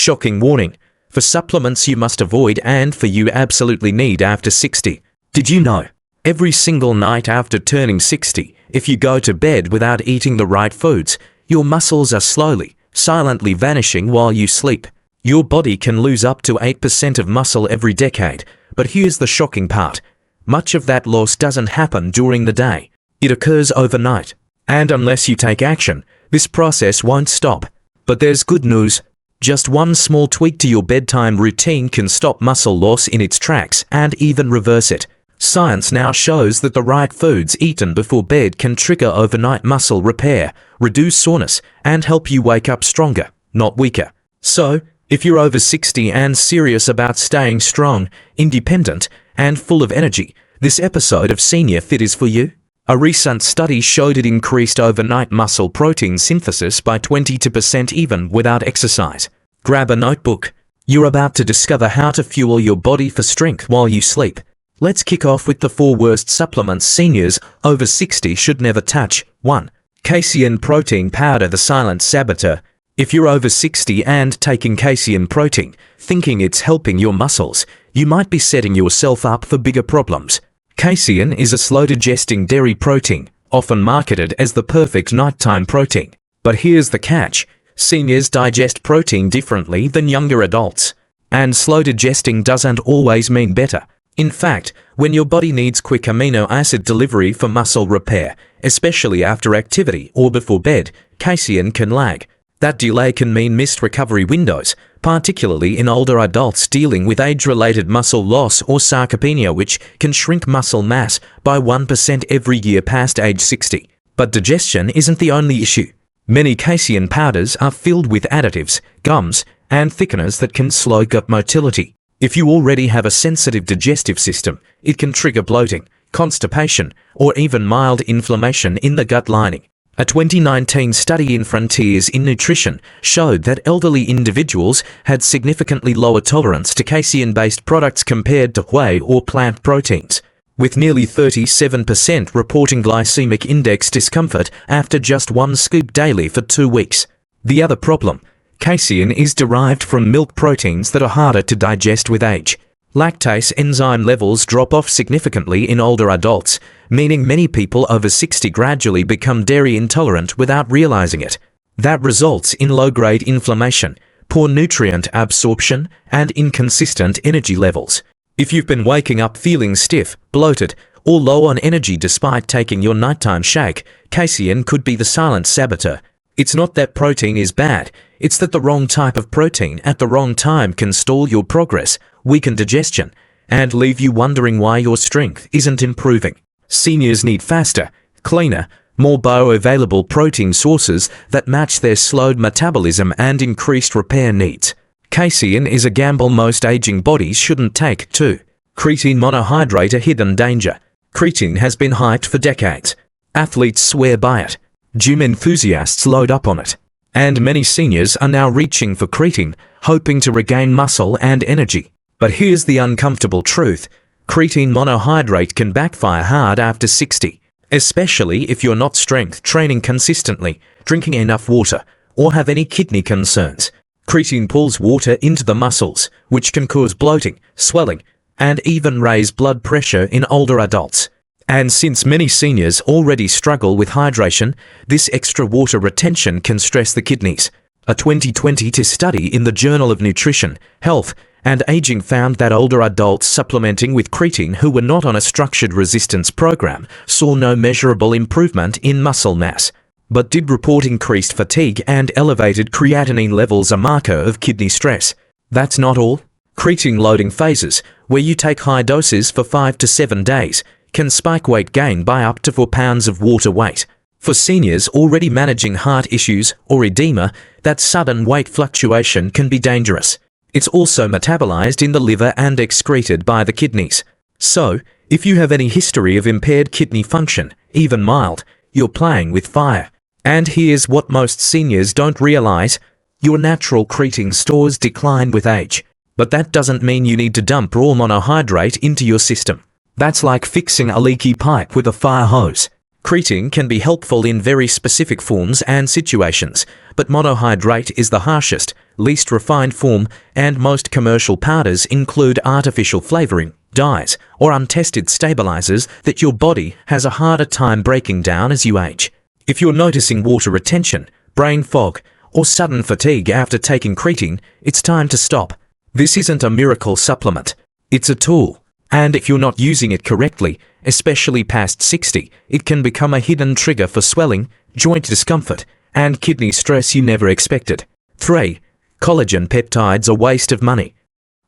Shocking warning. For supplements you must avoid and for you absolutely need after 60. Did you know? Every single night after turning 60, if you go to bed without eating the right foods, your muscles are slowly, silently vanishing while you sleep. Your body can lose up to 8% of muscle every decade, but here's the shocking part. Much of that loss doesn't happen during the day. It occurs overnight. And unless you take action, this process won't stop. But there's good news. Just one small tweak to your bedtime routine can stop muscle loss in its tracks and even reverse it. Science now shows that the right foods eaten before bed can trigger overnight muscle repair, reduce soreness, and help you wake up stronger, not weaker. So, if you're over 60 and serious about staying strong, independent, and full of energy, this episode of Senior Fit is for you. A recent study showed it increased overnight muscle protein synthesis by 22% even without exercise. Grab a notebook. You're about to discover how to fuel your body for strength while you sleep. Let's kick off with the 4 worst supplements seniors over 60 should never touch. 1. Casein protein powder, the silent saboteur. If you're over 60 and taking casein protein, thinking it's helping your muscles, you might be setting yourself up for bigger problems. Casein is a slow-digesting dairy protein, often marketed as the perfect nighttime protein. But here's the catch. Seniors digest protein differently than younger adults. And slow-digesting doesn't always mean better. In fact, when your body needs quick amino acid delivery for muscle repair, especially after activity or before bed, casein can lag. That delay can mean missed recovery windows, particularly in older adults dealing with age-related muscle loss or sarcopenia, which can shrink muscle mass by 1% every year past age 60. But digestion isn't the only issue. Many casein powders are filled with additives, gums, and thickeners that can slow gut motility. If you already have a sensitive digestive system, it can trigger bloating, constipation, or even mild inflammation in the gut lining. A 2019 study in Frontiers in Nutrition showed that elderly individuals had significantly lower tolerance to casein-based products compared to whey or plant proteins, with nearly 37% reporting glycemic index discomfort after just 1 scoop daily for 2 weeks. The other problem: casein is derived from milk proteins that are harder to digest with age. Lactase enzyme levels drop off significantly in older adults, meaning many people over 60 gradually become dairy intolerant without realizing it. That results in low-grade inflammation, poor nutrient absorption, and inconsistent energy levels. If you've been waking up feeling stiff, bloated, or low on energy despite taking your nighttime shake, casein could be the silent saboteur. It's not that protein is bad, it's that the wrong type of protein at the wrong time can stall your progress, weaken digestion, and leave you wondering why your strength isn't improving. Seniors need faster, cleaner, more bioavailable protein sources that match their slowed metabolism and increased repair needs. Casein is a gamble most aging bodies shouldn't take. 2. Creatine monohydrate, a hidden danger. Creatine has been hyped for decades. Athletes swear by it. Gym enthusiasts load up on it. And many seniors are now reaching for creatine, hoping to regain muscle and energy. But here's the uncomfortable truth. Creatine monohydrate can backfire hard after 60, especially if you're not strength training consistently, drinking enough water, or have any kidney concerns. Creatine pulls water into the muscles, which can cause bloating, swelling, and even raise blood pressure in older adults. And since many seniors already struggle with hydration, this extra water retention can stress the kidneys. A 2022 study in the Journal of Nutrition, Health, and Aging found that older adults supplementing with creatine who were not on a structured resistance program saw no measurable improvement in muscle mass, but did report increased fatigue and elevated creatinine levels, a marker of kidney stress. That's not all. Creatine loading phases, where you take high doses for 5 to 7 days, can spike weight gain by up to 4 pounds of water weight. For seniors already managing heart issues or edema, that sudden weight fluctuation can be dangerous. It's also metabolized in the liver and excreted by the kidneys. So, if you have any history of impaired kidney function, even mild, you're playing with fire. And here's what most seniors don't realize: your natural creatine stores decline with age. But that doesn't mean you need to dump raw monohydrate into your system. That's like fixing a leaky pipe with a fire hose. Creatine can be helpful in very specific forms and situations, but monohydrate is the harshest, least refined form, and most commercial powders include artificial flavoring, dyes, or untested stabilizers that your body has a harder time breaking down as you age. If you're noticing water retention, brain fog, or sudden fatigue after taking creatine, it's time to stop. This isn't a miracle supplement. It's a tool. And if you're not using it correctly, especially past 60, it can become a hidden trigger for swelling, joint discomfort, and kidney stress you never expected. 3. Collagen peptides a waste of money.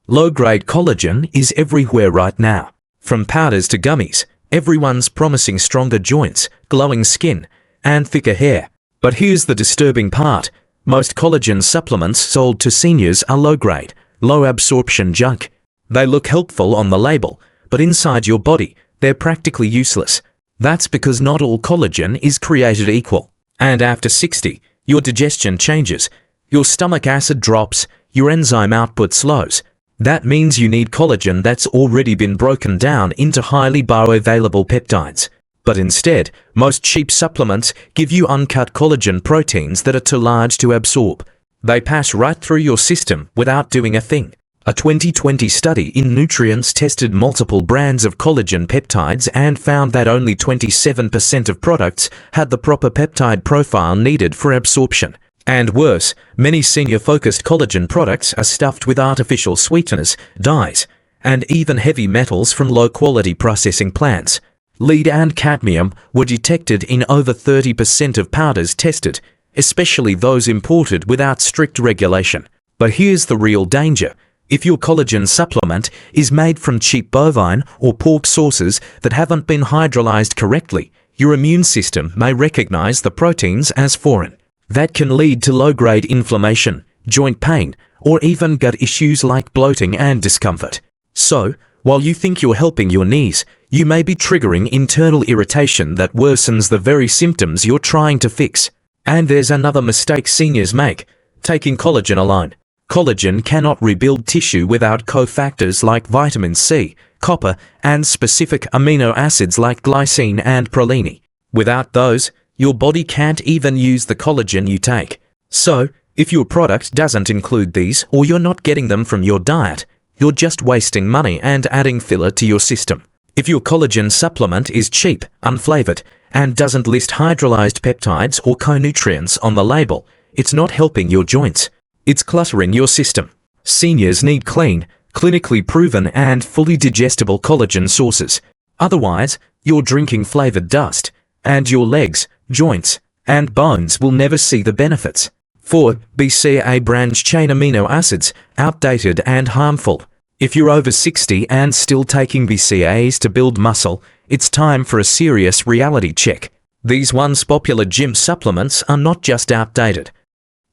Low-grade collagen is everywhere right now. From powders to gummies, everyone's promising stronger joints, glowing skin, and thicker hair. But here's the disturbing part. Most collagen supplements sold to seniors are low-grade, low-absorption junk. They look helpful on the label, but inside your body, they're practically useless. That's because not all collagen is created equal. And after 60, your digestion changes, your stomach acid drops, your enzyme output slows. That means you need collagen that's already been broken down into highly bioavailable peptides. But instead, most cheap supplements give you uncut collagen proteins that are too large to absorb. They pass right through your system without doing a thing. A 2020 study in Nutrients tested multiple brands of collagen peptides and found that only 27% of products had the proper peptide profile needed for absorption. And worse, many senior-focused collagen products are stuffed with artificial sweeteners, dyes, and even heavy metals from low-quality processing plants. Lead and cadmium were detected in over 30% of powders tested, especially those imported without strict regulation. But here's the real danger. If your collagen supplement is made from cheap bovine or pork sources that haven't been hydrolyzed correctly, your immune system may recognize the proteins as foreign. That can lead to low-grade inflammation, joint pain, or even gut issues like bloating and discomfort. So, while you think you're helping your knees, you may be triggering internal irritation that worsens the very symptoms you're trying to fix. And there's another mistake seniors make: taking collagen alone. Collagen cannot rebuild tissue without cofactors like vitamin C, copper, and specific amino acids like glycine and proline. Without those, your body can't even use the collagen you take. So, if your product doesn't include these or you're not getting them from your diet, you're just wasting money and adding filler to your system. If your collagen supplement is cheap, unflavored, and doesn't list hydrolyzed peptides or co-nutrients on the label, it's not helping your joints. It's cluttering your system. Seniors need clean, clinically proven and fully digestible collagen sources. Otherwise, you're drinking flavored dust, and your legs, joints, and bones will never see the benefits. 4. BCAA branch-chain amino acids, outdated and harmful. If you're over 60 and still taking BCAAs to build muscle, it's time for a serious reality check. These once popular gym supplements are not just outdated.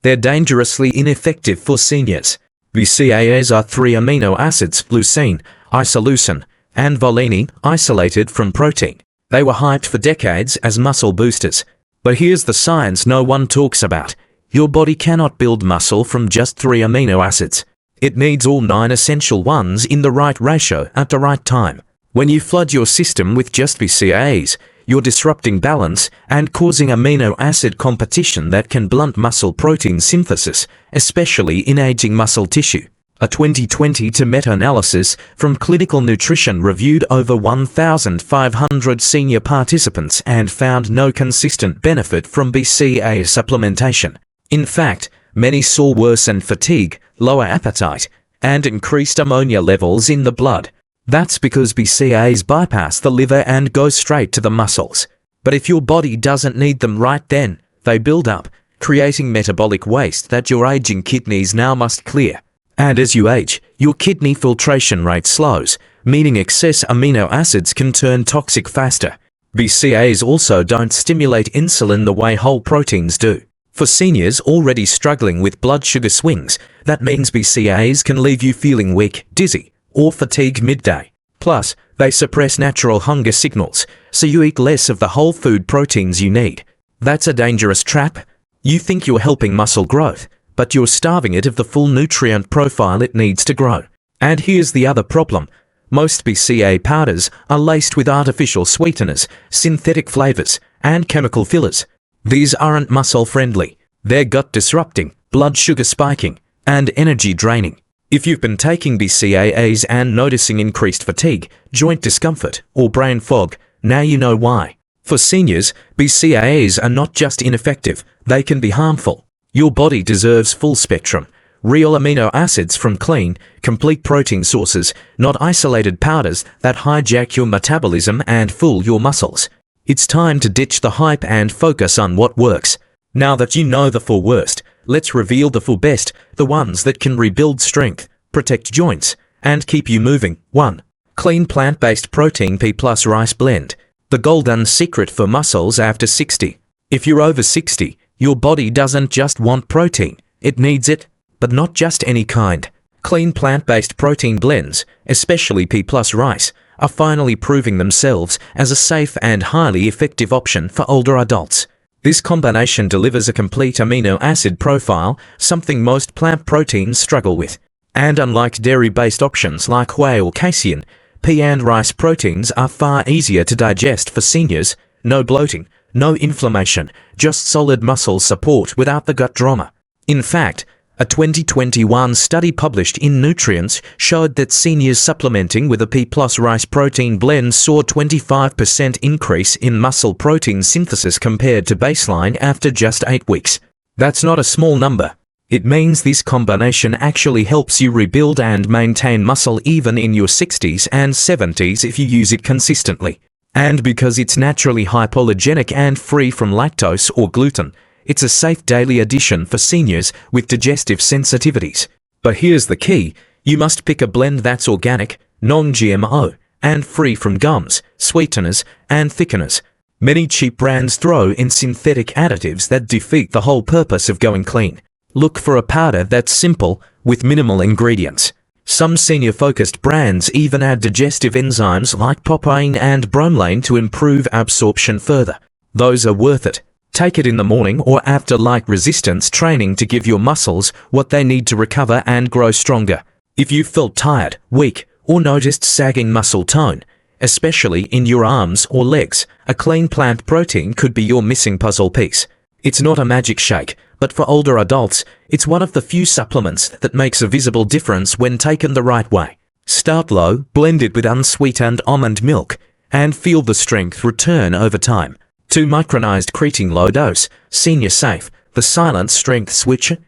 They're dangerously ineffective for seniors. BCAAs are 3 amino acids: leucine, isoleucine, and valine, isolated from protein. They were hyped for decades as muscle boosters. But here's the science no one talks about. Your body cannot build muscle from just 3 amino acids. It needs all 9 essential ones in the right ratio at the right time. When you flood your system with just BCAAs, you're disrupting balance and causing amino acid competition that can blunt muscle protein synthesis, especially in aging muscle tissue. A 2020 meta-analysis from Clinical Nutrition reviewed over 1,500 senior participants and found no consistent benefit from BCAA supplementation. In fact, many saw worsened fatigue, lower appetite, and increased ammonia levels in the blood. That's because BCAAs bypass the liver and go straight to the muscles. But if your body doesn't need them right then, they build up, creating metabolic waste that your aging kidneys now must clear. And as you age, your kidney filtration rate slows, meaning excess amino acids can turn toxic faster. BCAAs also don't stimulate insulin the way whole proteins do. For seniors already struggling with blood sugar swings, that means BCAAs can leave you feeling weak, dizzy, or fatigued midday. Plus, they suppress natural hunger signals, so you eat less of the whole food proteins you need. That's a dangerous trap. You think you're helping muscle growth, but you're starving it of the full nutrient profile it needs to grow. And here's the other problem. Most BCAA powders are laced with artificial sweeteners, synthetic flavors, and chemical fillers. These aren't muscle-friendly. They're gut-disrupting, blood sugar spiking, and energy draining. If you've been taking BCAAs and noticing increased fatigue, joint discomfort, or brain fog, now you know why. For seniors, BCAAs are not just ineffective, they can be harmful. Your body deserves full spectrum, real amino acids from clean, complete protein sources, not isolated powders that hijack your metabolism and fool your muscles. It's time to ditch the hype and focus on what works. Now that you know the full worst, let's reveal the full best, the ones that can rebuild strength, protect joints, and keep you moving. 1. Clean plant-based protein P+ rice blend. The golden secret for muscles after 60. If you're over 60, your body doesn't just want protein, it needs it, but not just any kind. Clean plant-based protein blends, especially P+ rice, are finally proving themselves as a safe and highly effective option for older adults. This combination delivers a complete amino acid profile, something most plant proteins struggle with. And unlike dairy-based options like whey or casein, pea and rice proteins are far easier to digest for seniors. No bloating, no inflammation, just solid muscle support without the gut drama. In fact, a 2021 study published in Nutrients showed that seniors supplementing with a P+ rice protein blend saw a 25% increase in muscle protein synthesis compared to baseline after just 8 weeks. That's not a small number. It means this combination actually helps you rebuild and maintain muscle even in your 60s and 70s if you use it consistently. And because it's naturally hypoallergenic and free from lactose or gluten, it's a safe daily addition for seniors with digestive sensitivities. But here's the key, you must pick a blend that's organic, non-GMO, and free from gums, sweeteners, and thickeners. Many cheap brands throw in synthetic additives that defeat the whole purpose of going clean. Look for a powder that's simple, with minimal ingredients. Some senior-focused brands even add digestive enzymes like papain and bromelain to improve absorption further. Those are worth it. Take it in the morning or after light resistance training to give your muscles what they need to recover and grow stronger. If you felt tired, weak, or noticed sagging muscle tone, especially in your arms or legs, a clean plant protein could be your missing puzzle piece. It's not a magic shake, but for older adults, it's one of the few supplements that makes a visible difference when taken the right way. Start low, blend it with unsweetened almond milk, and feel the strength return over time. 2 micronized creatine low dose, senior safe, the silent strength switcher.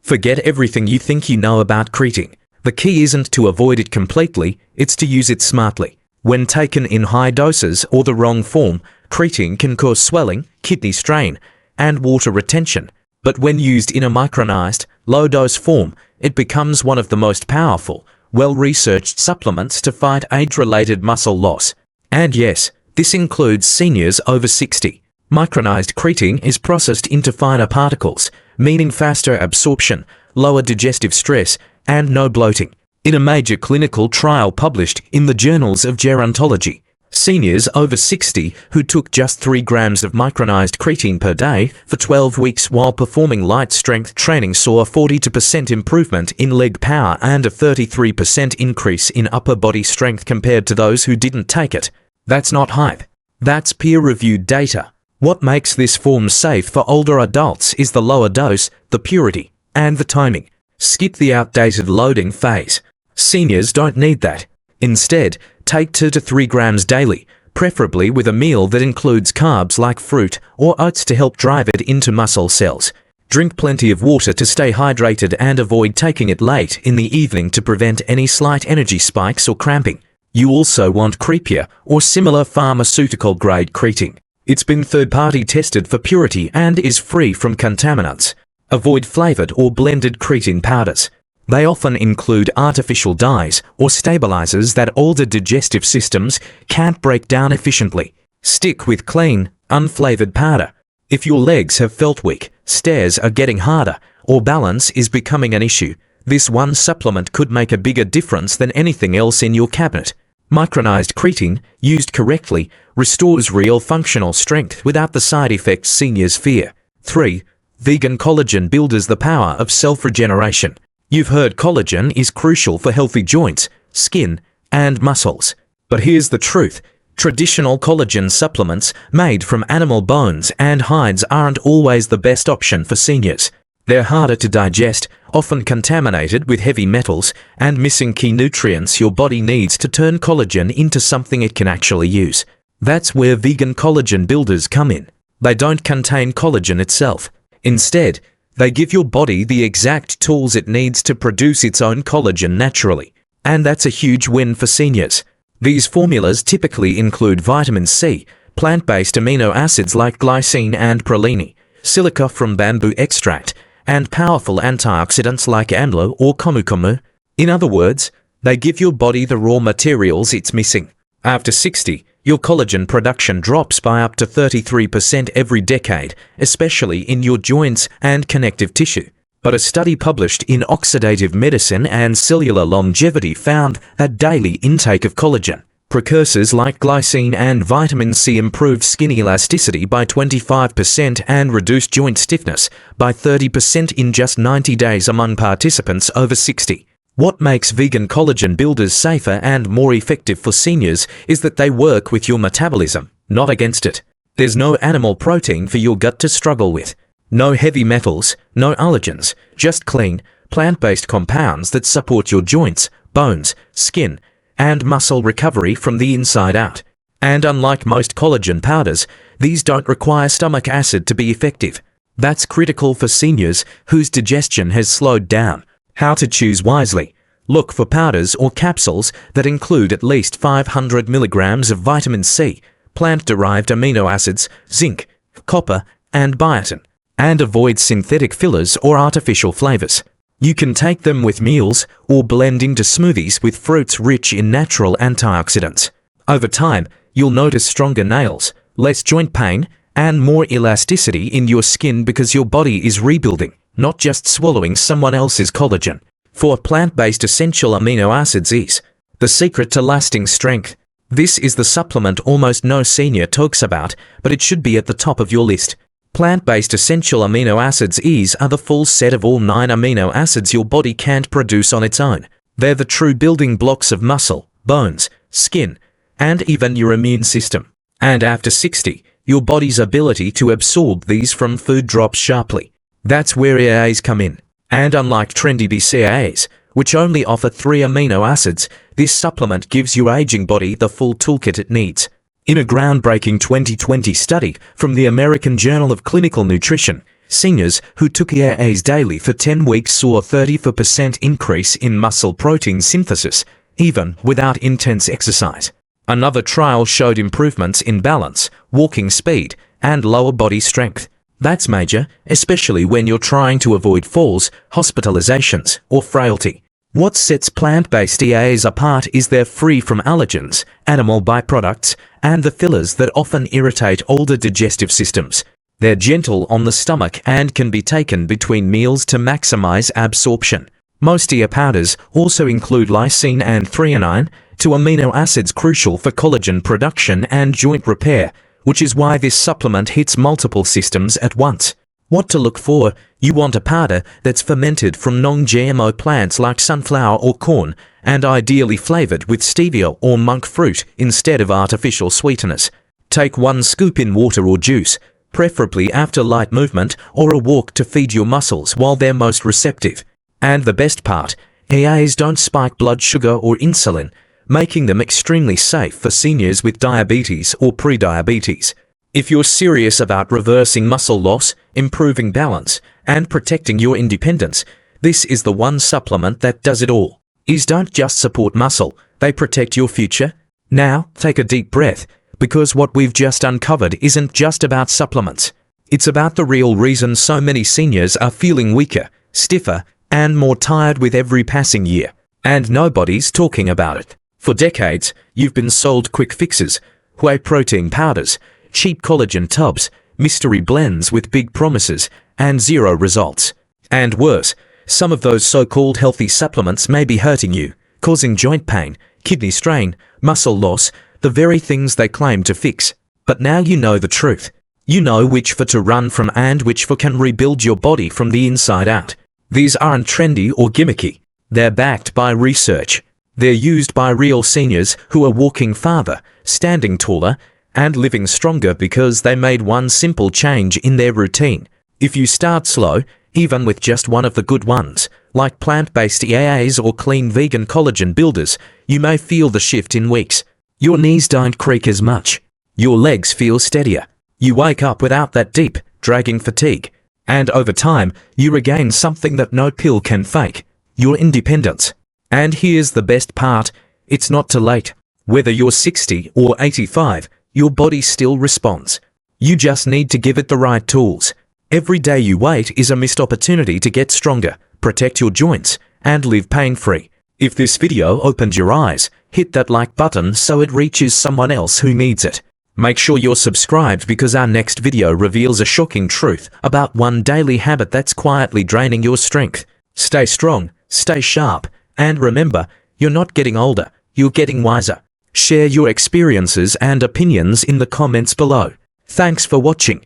Forget everything you think you know about creatine. The key isn't to avoid it completely, it's to use it smartly. When taken in high doses or the wrong form, creatine can cause swelling, kidney strain, and water retention. But when used in a micronized, low-dose form, it becomes one of the most powerful, well-researched supplements to fight age-related muscle loss. And yes, this includes seniors over 60. Micronized creatine is processed into finer particles, meaning faster absorption, lower digestive stress, and no bloating. In a major clinical trial published in the Journals of Gerontology, seniors over 60 who took just 3 grams of micronized creatine per day for 12 weeks while performing light strength training saw a 42% improvement in leg power and a 33% increase in upper body strength compared to those who didn't take it. That's not hype. That's peer-reviewed data. What makes this form safe for older adults is the lower dose, the purity, and the timing. Skip the outdated loading phase. Seniors don't need that. Instead, take 2 to 3 grams daily, preferably with a meal that includes carbs like fruit or oats to help drive it into muscle cells. Drink plenty of water to stay hydrated and avoid taking it late in the evening to prevent any slight energy spikes or cramping. You also want creepier or similar pharmaceutical-grade creatine. It's been third-party tested for purity and is free from contaminants. Avoid flavored or blended creatine powders. They often include artificial dyes or stabilizers that older digestive systems can't break down efficiently. Stick with clean, unflavored powder. If your legs have felt weak, stairs are getting harder, or balance is becoming an issue, this one supplement could make a bigger difference than anything else in your cabinet. Micronized creatine, used correctly, restores real functional strength without the side effects seniors fear. 3. Vegan collagen builds the power of self-regeneration. You've heard collagen is crucial for healthy joints, skin, and muscles. But here's the truth. Traditional collagen supplements made from animal bones and hides aren't always the best option for seniors. They're harder to digest, often contaminated with heavy metals, and missing key nutrients your body needs to turn collagen into something it can actually use. That's where vegan collagen builders come in. They don't contain collagen itself. Instead, they give your body the exact tools it needs to produce its own collagen naturally. And that's a huge win for seniors. These formulas typically include vitamin C, plant-based amino acids like glycine and proline, silica from bamboo extract, and powerful antioxidants like amla or komu. In other words, they give your body the raw materials it's missing. After 60, your collagen production drops by up to 33% every decade, especially in your joints and connective tissue. But a study published in Oxidative Medicine and Cellular Longevity found that daily intake of collagen, precursors like glycine and vitamin C improved skin elasticity by 25% and reduced joint stiffness by 30% in just 90 days among participants over 60. What makes vegan collagen builders safer and more effective for seniors is that they work with your metabolism, not against it. There's no animal protein for your gut to struggle with. No heavy metals, no allergens, just clean, plant-based compounds that support your joints, bones, skin, and muscle recovery from the inside out. And unlike most collagen powders, these don't require stomach acid to be effective. That's critical for seniors whose digestion has slowed down. How to choose wisely. Look for powders or capsules that include at least 500 milligrams of vitamin C, plant-derived amino acids, zinc, copper, and biotin. And avoid synthetic fillers or artificial flavors. You can take them with meals or blend into smoothies with fruits rich in natural antioxidants. Over time, you'll notice stronger nails, less joint pain, and more elasticity in your skin because your body is rebuilding, not just swallowing someone else's collagen. For plant-based essential amino acids is the secret to lasting strength. This is the supplement almost no senior talks about, but it should be at the top of your list. Plant-based essential amino acids are the full set of all 9 amino acids your body can't produce on its own. They're the true building blocks of muscle, bones, skin, and even your immune system. And after 60, your body's ability to absorb these from food drops sharply. That's where EAAs come in. And unlike trendy BCAAs, which only offer 3 amino acids, this supplement gives your aging body the full toolkit it needs. In a groundbreaking 2020 study from the American Journal of Clinical Nutrition, seniors who took EAAs daily for 10 weeks saw a 34% increase in muscle protein synthesis, even without intense exercise. Another trial showed improvements in balance, walking speed, and lower body strength. That's major, especially when you're trying to avoid falls, hospitalizations, or frailty. What sets plant-based EAAs apart is they're free from allergens, animal byproducts, and the fillers that often irritate older digestive systems. They're gentle on the stomach and can be taken between meals to maximize absorption. Most EA powders also include lysine and threonine, 2 amino acids crucial for collagen production and joint repair, which is why this supplement hits multiple systems at once. What to look for? You want a powder that's fermented from non-GMO plants like sunflower or corn, and ideally flavored with stevia or monk fruit instead of artificial sweeteners. Take 1 scoop in water or juice, preferably after light movement or a walk to feed your muscles while they're most receptive. And the best part, EAAs don't spike blood sugar or insulin, making them extremely safe for seniors with diabetes or prediabetes. If you're serious about reversing muscle loss, improving balance, and protecting your independence, this is the one supplement that does it all. EAs don't just support muscle, they protect your future. Now, take a deep breath, because what we've just uncovered isn't just about supplements. It's about the real reason so many seniors are feeling weaker, stiffer, and more tired with every passing year. And nobody's talking about it. For decades, you've been sold quick fixes, whey protein powders, cheap collagen tubs, mystery blends with big promises, and zero results. And worse, some of those so-called healthy supplements may be hurting you, causing joint pain, kidney strain, muscle loss, the very things they claim to fix. But now you know the truth. You know which for to run from and which for can rebuild your body from the inside out. These aren't trendy or gimmicky. They're backed by research. They're used by real seniors who are walking farther, standing taller, and living stronger because they made one simple change in their routine. If you start slow, even with just one of the good ones, like plant-based EAAs or clean vegan collagen builders, you may feel the shift in weeks. Your knees don't creak as much. Your legs feel steadier. You wake up without that deep, dragging fatigue. And over time, you regain something that no pill can fake: your independence. And here's the best part: it's not too late. Whether you're 60 or 85, your body still responds. You just need to give it the right tools. Every day you wait is a missed opportunity to get stronger, protect your joints, and live pain-free. If this video opened your eyes, hit that like button so it reaches someone else who needs it. Make sure you're subscribed because our next video reveals a shocking truth about one daily habit that's quietly draining your strength. Stay strong, stay sharp, and remember, you're not getting older, you're getting wiser. Share your experiences and opinions in the comments below. Thanks for watching.